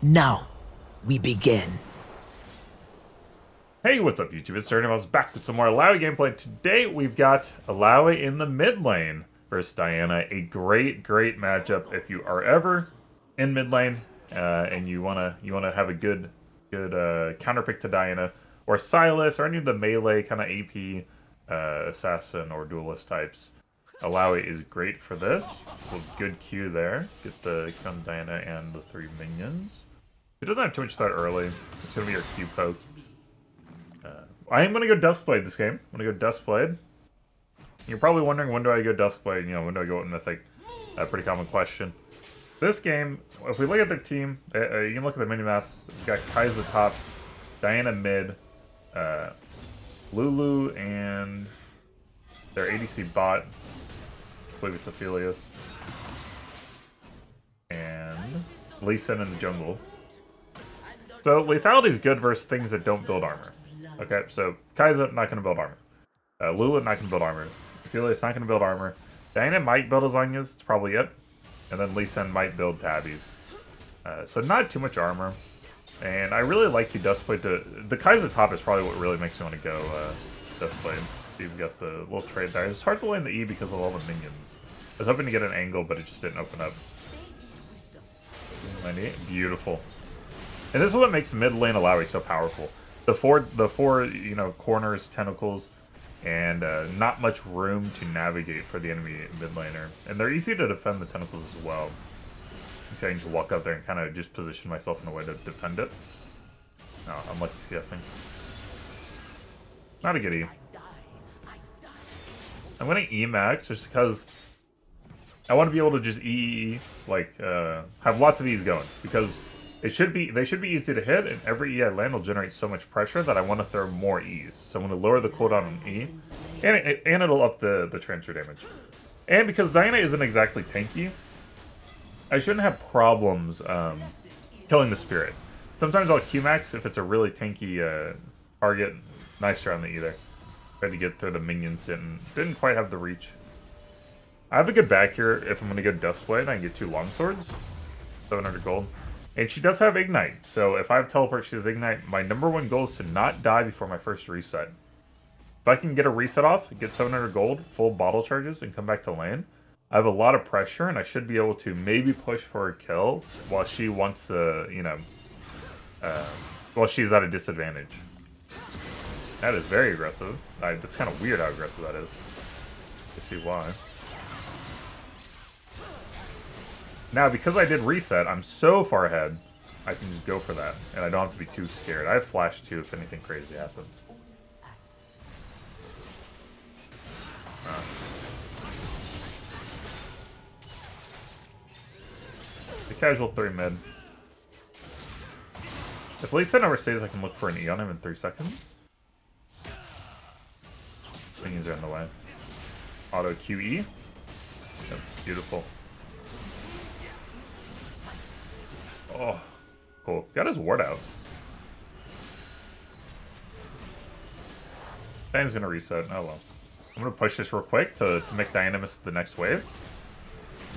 Now, we begin. Hey, what's up YouTube? It's DirtyMobs back with some more Illaoi gameplay. Today we've got Illaoi in the mid lane versus Diana. A great matchup if you are ever in mid lane and you wanna have a good counter pick to Diana or Silas or any of the melee kind of AP assassin or duelist types. Illaoi is great for this. Good Q there. Get the on Diana and the 3 minions. It doesn't have too much threat early. It's gonna be your Q poke. I am going to go Duskblade this game. I'm going to go Duskblade. You're probably wondering, when do I go Duskblade? You know, when do I go Mythic? A pretty common question. This game, if we look at the team, you can look at the mini-map. We've got Kai'Sa top, Diana mid, Lulu and their ADC bot. I believe it's Aphelios. And Lee Sin in the jungle. So lethality is good versus things that don't build armor. Okay, so Kai'Sa not going to build armor. Lulu not going to build armor. Aphelios not going to build armor. Diana might build Azanias, it's probably it. And then Lee Sin might build Tabbies. So not too much armor. And I really like the Duskblade to... The Kai'Sa top is probably what really makes me want to go Duskblade. See, we've got the little trade there. It's hard to land the E because of all the minions. I was hoping to get an angle, but it just didn't open up. Beautiful. And this is what makes mid lane Illaoi so powerful. The four, you know, corners, tentacles, and not much room to navigate for the enemy mid laner. And they're easy to defend the tentacles as well. You see, I can just walk up there and kind of just position myself in a way to defend it. Oh, unlucky CSing. Not a good E. I'm going to E max just because I want to be able to just E, like, have lots of E's going. Because they should be easy to hit, and every E I land will generate so much pressure that I want to throw more E's. So I'm going to lower the cooldown on E, and it'll up the transfer damage. And because Diana isn't exactly tanky, I shouldn't have problems killing the Spirit. Sometimes I'll Q-max if it's a really tanky target. Nice try on the E there. Tried to get through the minions, didn't quite have the reach. I have a good back here if I'm going to go Duskblade. I can get 2 longswords. 700 gold. And she does have Ignite, so if I have Teleport, she has Ignite. My #1 goal is to not die before my first reset. If I can get a reset off, get 700 gold, full bottle charges, and come back to lane, I have a lot of pressure, and I should be able to maybe push for a kill while she wants to, you know, while she's at a disadvantage. That is very aggressive. That's kind of weird how aggressive that is. You see why. Now, because I did reset, I'm so far ahead, I can just go for that. And I don't have to be too scared. I have flash too if anything crazy happens. The casual 3 mid. If Lee Sin overstays, I can look for an E on him in 3 seconds. Minions are in the way. Auto QE. Yep, beautiful. Oh, cool. Got his ward out. Diana's gonna reset. Oh well. I'm gonna push this real quick to make Diana miss the next wave.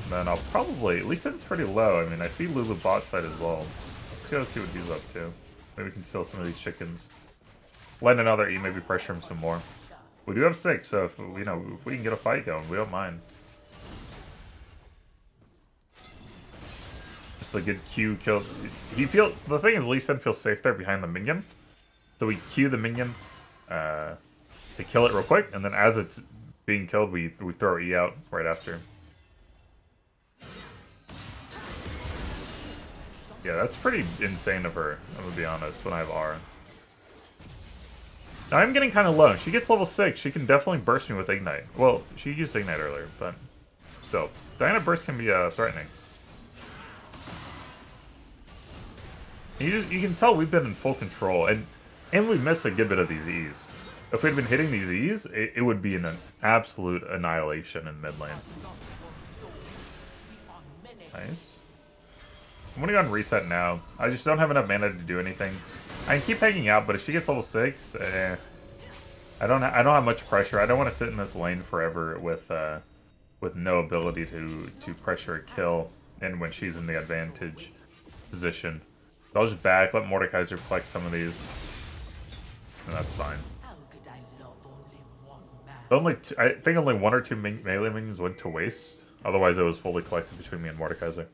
And then I'll probably... At least it's pretty low. I mean, I see Lulu bot side as well. Let's go see what he's up to. Maybe we can steal some of these chickens. Land another E, maybe pressure him some more. We do have 6, so if, you know, if we can get a fight going, we don't mind. The good Q kill. The thing is, Lee Sin feels safe there behind the minion, so we Q the minion to kill it real quick, and then as it's being killed, we throw E out right after. Yeah, that's pretty insane of her. I'm gonna be honest. When I have R, now I'm getting kind of low. She gets level 6. She can definitely burst me with Ignite. Well, she used Ignite earlier, but still, Diana burst can be threatening. You can tell we've been in full control, and we missed a good bit of these E's. If we'd been hitting these E's, it would be an absolute annihilation in mid lane. Nice. I'm gonna go on reset now. I just don't have enough mana to do anything. I can keep hanging out, but if she gets level 6, I don't have much pressure. I don't want to sit in this lane forever with no ability to pressure a kill, and when she's in the advantage position. I'll just back, let Mordekaiser collect some of these. And that's fine. Only I think only 1 or 2 melee minions went to waste. Otherwise, it was fully collected between me and Mordekaiser.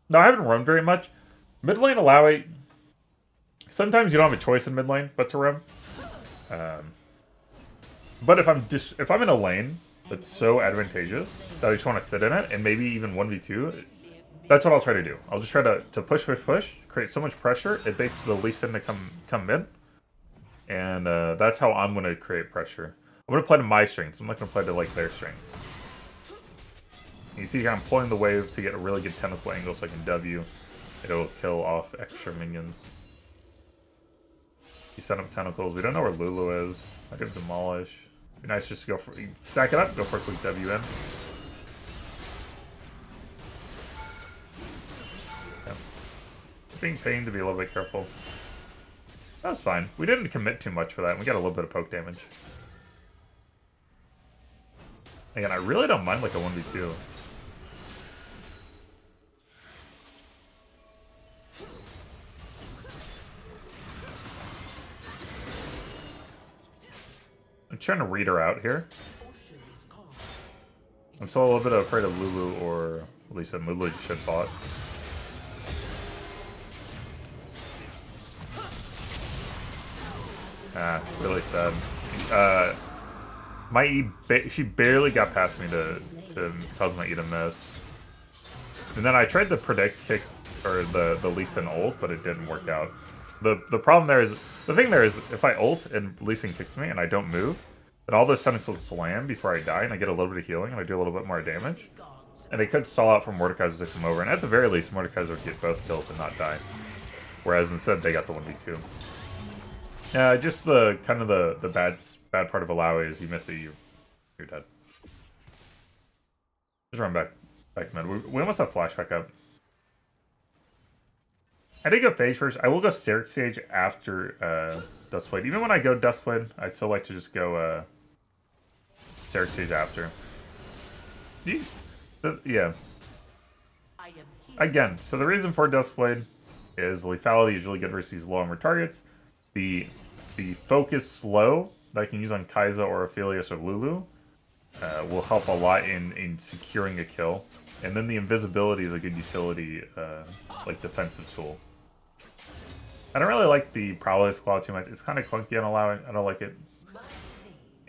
No, I haven't run very much. Mid lane Illaoi. Sometimes you don't have a choice in mid lane but to roam. But if I'm in a lane that's so advantageous that I just want to sit in it and maybe even 1v2, that's what I'll try to do. I'll just try to push, create so much pressure it makes the Lee Sin to come mid. And that's how I'm going to create pressure. I'm going to play to my strengths. I'm not going to play to like their strengths. You see I'm pulling the wave to get a really good tentacle angle so I can W. It'll kill off extra minions. You set up tentacles. We don't know where Lulu is. I could demolish. Be nice just to go for stack it up, go for a quick W in. Yeah. Being pained to be a little bit careful. That's fine. We didn't commit too much for that. We got a little bit of poke damage. Again, I really don't mind like a 1v2. I'm trying to read her out here. I'm still a little bit afraid of Lulu, or at least Lulu should bot. Ah, really sad. My E, she barely got past me to cause my E to miss. And then I tried to predict kick, or the Lee Sin ult, but it didn't work out. The problem there is, the thing there is, if I ult and Lee Sin kicks me and I don't move, then all those tentacles slam before I die, and I get a little bit of healing, and I do a little bit more damage. And they could stall out for Mordekaiser to come over, and at the very least, Mordekaiser would get both kills and not die. Whereas instead, they got the 1v2. Yeah, just the kind of the bad part of Illaoi is you miss it, you're dead. Just run back mid. We almost have flashback up. I did go Phage first. I will go Stairk Sage after Duskblade. Even when I go Duskblade, I still like to just go Stairk Sage after. Yeah. Again, so the reason for Duskblade is lethality is really good versus these low armor targets. The focus slow that I can use on Kai'Sa or Aphelios or Lulu will help a lot in securing a kill. And then the invisibility is a good utility, like defensive tool. I don't really like the Prowler's Claw too much. It's kind of clunky on Illaoi. I don't like it.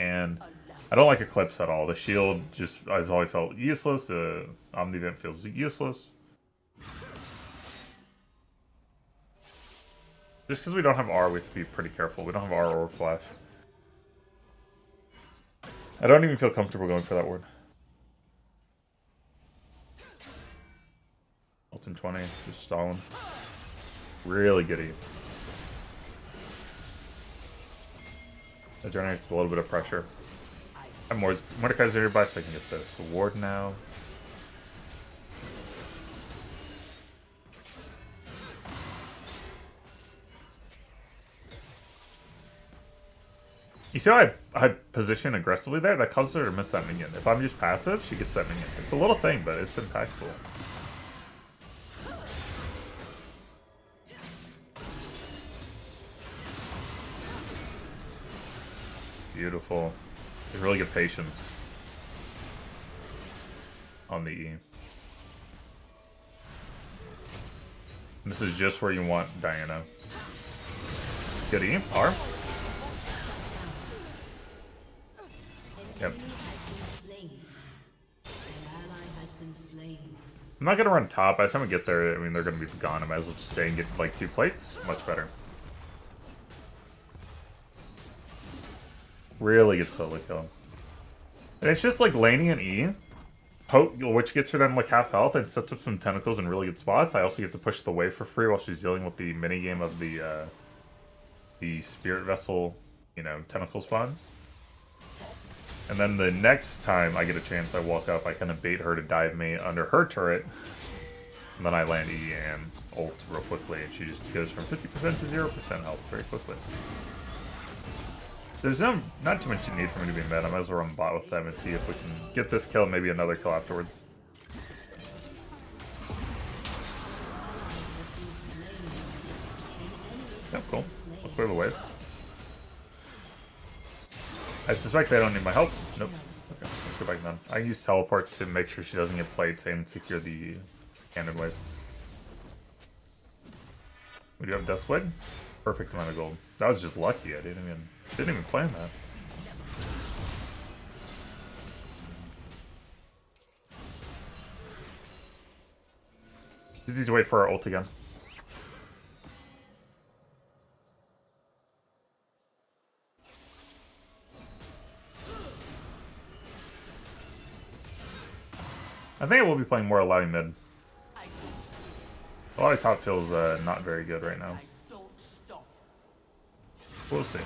And I don't like Eclipse at all. The shield just has always felt useless. The Omnivent feels useless. Just because we don't have R, we have to be pretty careful. We don't have R or Flash. I don't even feel comfortable going for that word. Ultim 20, just stalling. Really good E. That generates a little bit of pressure. I have more Mordekaiser nearby so I can get this. Ward now. You see how I position aggressively there? That causes her to miss that minion. If I'm just passive, she gets that minion. It's a little thing, but it's impactful. Beautiful. There's really good patience on the E. And this is just where you want Diana. Good E. R. Yep. I'm not gonna run top. By the time I get there, I mean, they're gonna be gone. I might as well just stay and get like 2 plates. Much better. Really good solo kill. And it's just like laning an E, which gets her down like half health and sets up some tentacles in really good spots. I also get to push the wave for free while she's dealing with the minigame of the spirit vessel, you know, tentacle spawns. And then the next time I get a chance, I walk up, I kind of bait her to dive me under her turret. And then I land E and ult real quickly, and she just goes from 50% to 0% health very quickly. There's not too much need for me to be mad. I might as well run bot with them and see if we can get this kill and maybe another kill afterwards. That's cool. I'll clear the wave. I suspect they don't need my help. Nope. Okay, let's go back then. I can use teleport to make sure she doesn't get played and secure the cannon wave. We do have Duskblade. Perfect amount of gold. That was just lucky. I didn't even plan that. Just need to wait for our ult again. I think I will be playing more Illaoi Mid. Illaoi top feels not very good right now. We'll see.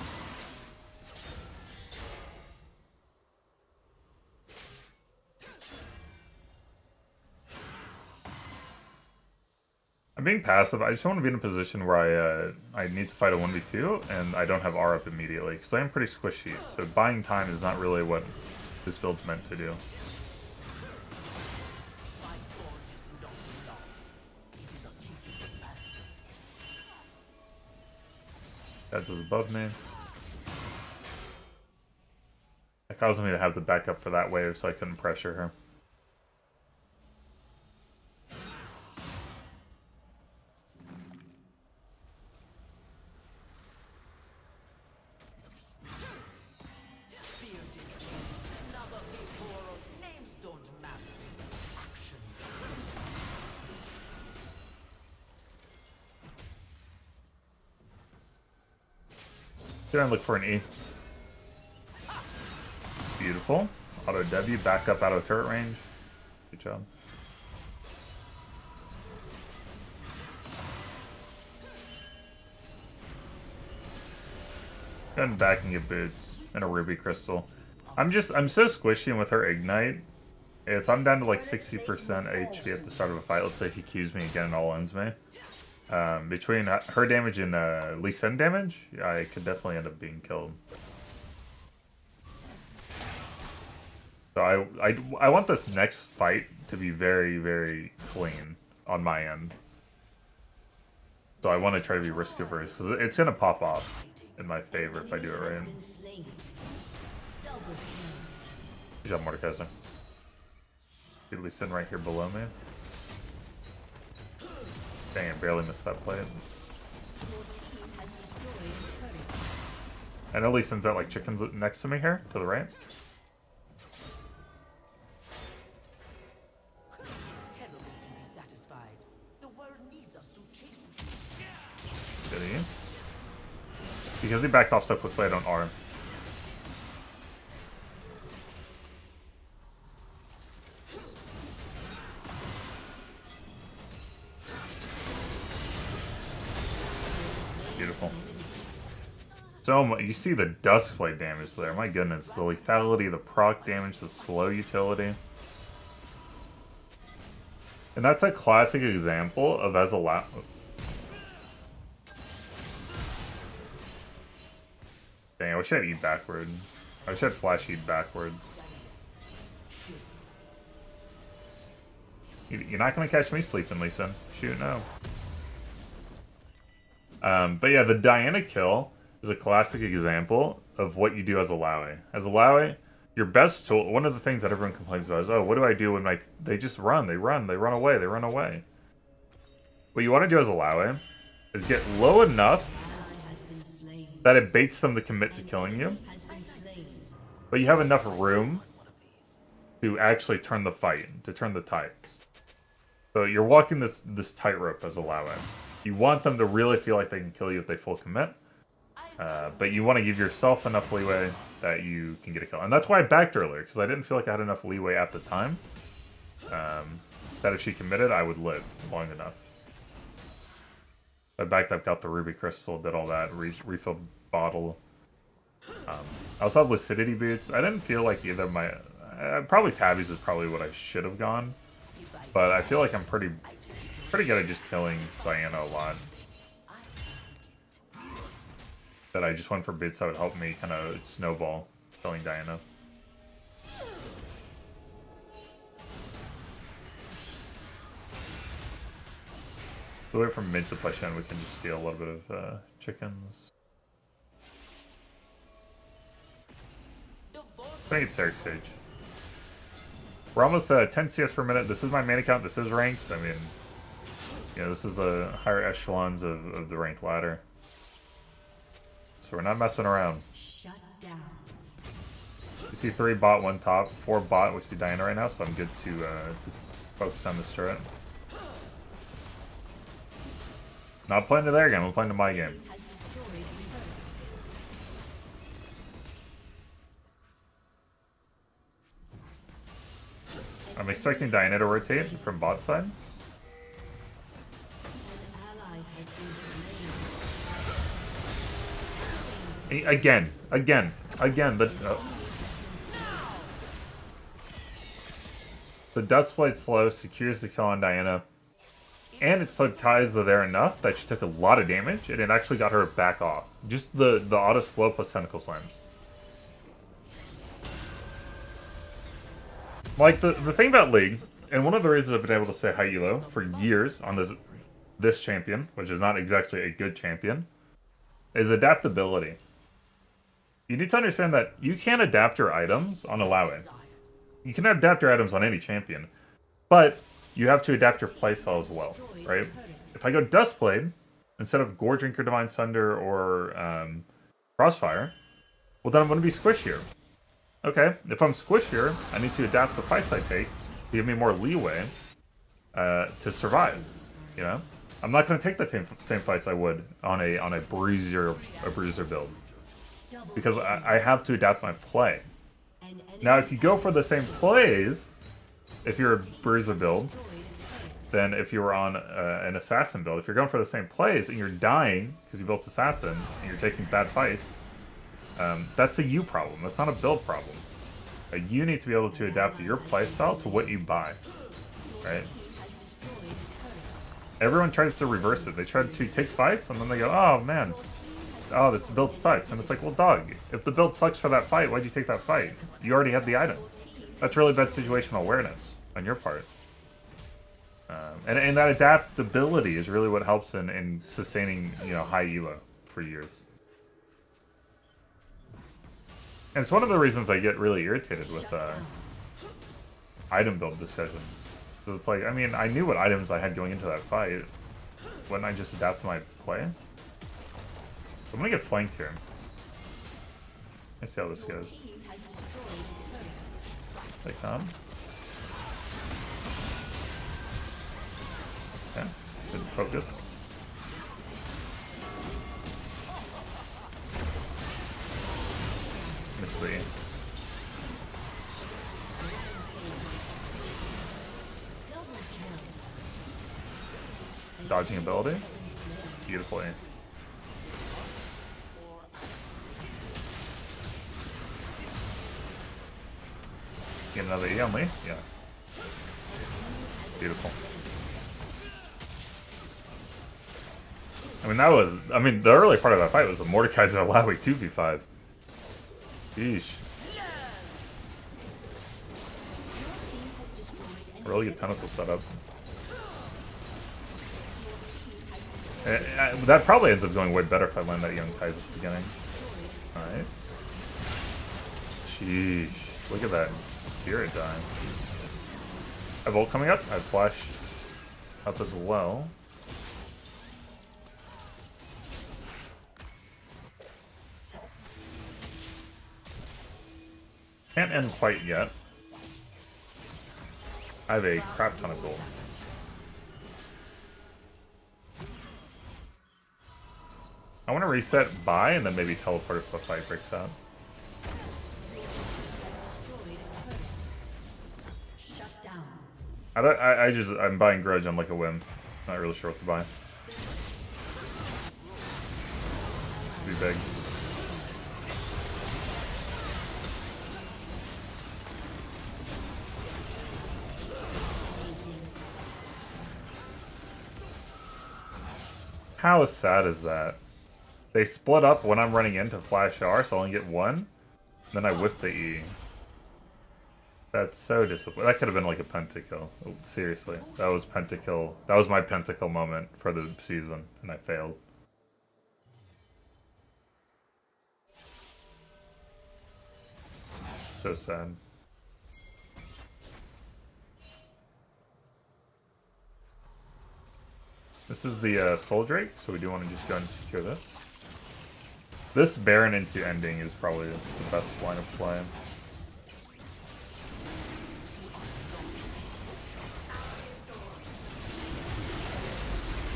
I'm being passive. I just want to be in a position where I need to fight a 1v2 and I don't have R up immediately because I am pretty squishy. So buying time is not really what this build's meant to do. That's what's above me. That caused me to have the backup for that wave so I couldn't pressure her. Try and look for an E. Beautiful. Auto W, back up out of turret range. Good job. Go ahead and back and get boots and a ruby crystal. I'm so squishy, and with her ignite, if I'm down to like 60% HP at the start of a fight, let's say he Qs me again and all ends me. Between her damage and Lee Sin damage, I could definitely end up being killed. So I want this next fight to be very, very clean on my end. So I want to try to be risk averse because it's gonna pop off in my favor if I do it right. Good job, Mordekaiser. Get Lee Sin right here below me. Dang, I barely missed that play. I know Lee Sin's out like chickens next to me here, to the right. Good E. Because he backed off so quickly, I don't R him. Beautiful. So much. You see the Duskblade damage there. My goodness. The lethality, the proc damage, the slow utility. And that's a classic example of as a Dang, I wish I had eat backward. I wish I had flash eat backwards. You're not going to catch me sleeping, Lee Sin. Shoot, no. But yeah, the Diana kill is a classic example of what you do as Illaoi. As Illaoi, your best tool, one of the things that everyone complains about is, oh, what do I do when they just run, they run away. What you want to do as Illaoi is get low enough that it baits them to commit to killing you, but you have enough room to actually turn the fight, to turn the tides. So you're walking this tightrope as Illaoi. You want them to really feel like they can kill you if they full commit, but you want to give yourself enough leeway that you can get a kill. And that's why I backed earlier, because I didn't feel like I had enough leeway at the time that if she committed, I would live long enough. I backed up, got the ruby crystal, did all that, refilled bottle. I also have lucidity boots. I didn't feel like either of my... probably Tabby's was probably what I should have gone, but I feel like I'm pretty good at just killing Diana a lot. That I just went for bits that would help me kind of snowball killing Diana. We wait for mid to push in, we can just steal a little bit of chickens. I think it's Eric Sage. We're almost 10 CS per minute. This is my mana count. This is ranked. I mean, you know, this is the higher echelons of the ranked ladder. So we're not messing around. Shut down. You see 3 bot, 1 top, 4 bot. We see Diana right now, so I'm good to focus on this turret. Not playing to their game. I'm playing to my game. I'm expecting Diana to rotate from bot side. Again, the Duskblade slow secures the kill on Diana, and it slowed Kai'Sa there enough that she took a lot of damage, and it actually got her back off. Just the auto slow plus tentacle slams. Like, the thing about League, and one of the reasons I've been able to say high elo for years on this champion, which is not exactly a good champion, is adaptability. You need to understand that you can't adapt your items on Illaoi. You can adapt your items on any champion, but you have to adapt your playstyle as well, right? If I go Duskblade, instead of Gore Drinker, Divine Sunder, or Crossfire, well then I'm going to be squishier. Okay, if I'm squishier, I need to adapt the fights I take to give me more leeway to survive. You know, I'm not going to take the same fights I would on a bruiser build because I have to adapt my play. Now, if you go for the same plays, if you're a bruiser build, then if you were on an assassin build, if you're going for the same plays and you're dying because you built assassin and you're taking bad fights. That's a you problem. That's not a build problem. You need to be able to adapt your playstyle to what you buy, right? Everyone tries to reverse it. They try to take fights, and then they go, oh, man. Oh, this build sucks. And it's like, well, dog, if the build sucks for that fight, why'd you take that fight? You already had the items. That's really bad situational awareness on your part. And that adaptability is really what helps in sustaining, you know, high elo for years. And it's one of the reasons I get really irritated with item build discussions. So it's like, I mean, I knew what items I had going into that fight. Wouldn't I just adapt to my play? I'm gonna get flanked here. Let's see how this goes. They come. Okay, good focus. Miss the dodging ability. Beautifully. Get another E on Lee? Yeah. Beautiful. I mean, the early part of that fight was a Mordekaiser Illaoi 2v5. Sheesh. Really good tentacle setup. That probably ends up going way better if I land that young Kai'Sa at the beginning. Nice. Sheesh. Look at that spirit die. I have ult coming up. I have flash up as well. Can't end quite yet. I have a crap ton of gold. I want to reset buy and then maybe teleport if the fight breaks out. I'm buying Grudge on like a whim. Not really sure what to buy. It's too big. How sad is that? They split up when I'm running into Flash R, so I only get one. Then I whiff the E. That's so disappointing. That could have been like a pentakill. Oh, seriously, that was pentakill. That was my pentakill moment for the season, and I failed. So sad. This is the Soul Drake, so we do want to just go ahead and secure this. This Baron into ending is probably the best line of play.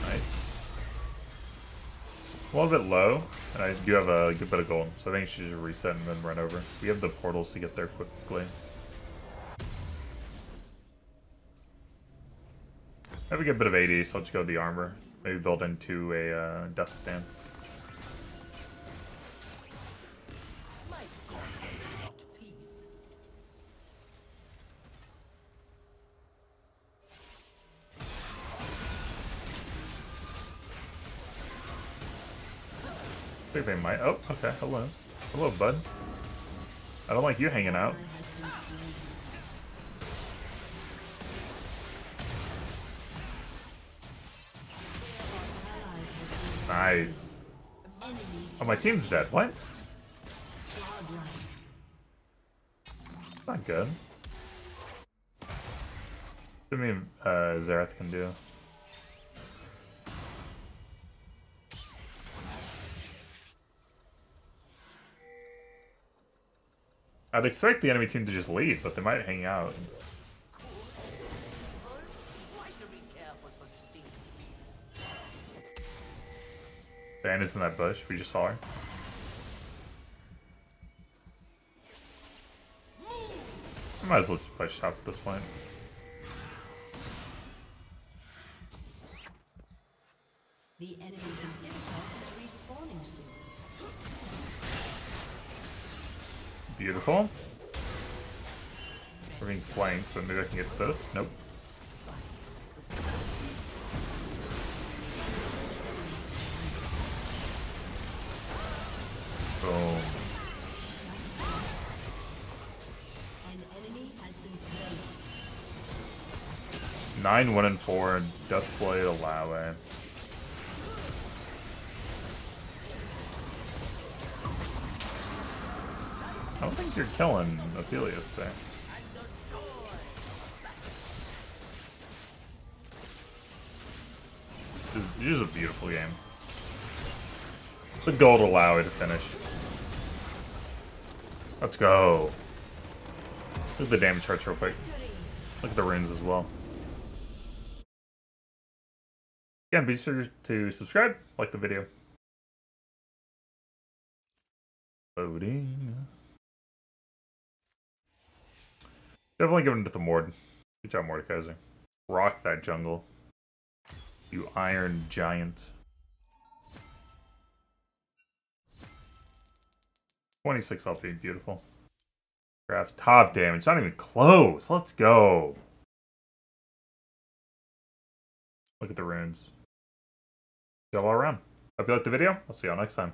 Nice. A little bit low, and I do have a good bit of gold, so I think I should just reset and then run over. We have the portals to get there quickly. I have a good bit of AD, so I'll just go with the armor. Maybe build into a death stance. I think they might. Oh, okay. Hello. Hello, bud. I don't like you hanging out. Nice. Oh, my team's dead. What? Not good. What do you mean Xerath can do? I'd expect the enemy team to just leave, but they might hang out. Diana's in that bush. We just saw her. I might as well just push top at this point. The enemy's inhibitor is respawning soon. Beautiful. We're being flanked, but maybe I can get this. Nope. Boom. An enemy has been slain. 9, 1, and 4. Duskblade Illaoi. I don't think you're killing Aphelios there. This is a beautiful game. The gold Illaoi to finish. Let's go. Look at the damage charts real quick. Look at the runes as well. Again, be sure to subscribe, like the video. Loading. Definitely giving it to the Mord. Good job, Mordekaiser. Rock that jungle. You iron giant. 26 LP, beautiful. Craft top damage, not even close. Let's go. Look at the runes. Go all around. Hope you liked the video. I'll see y'all next time.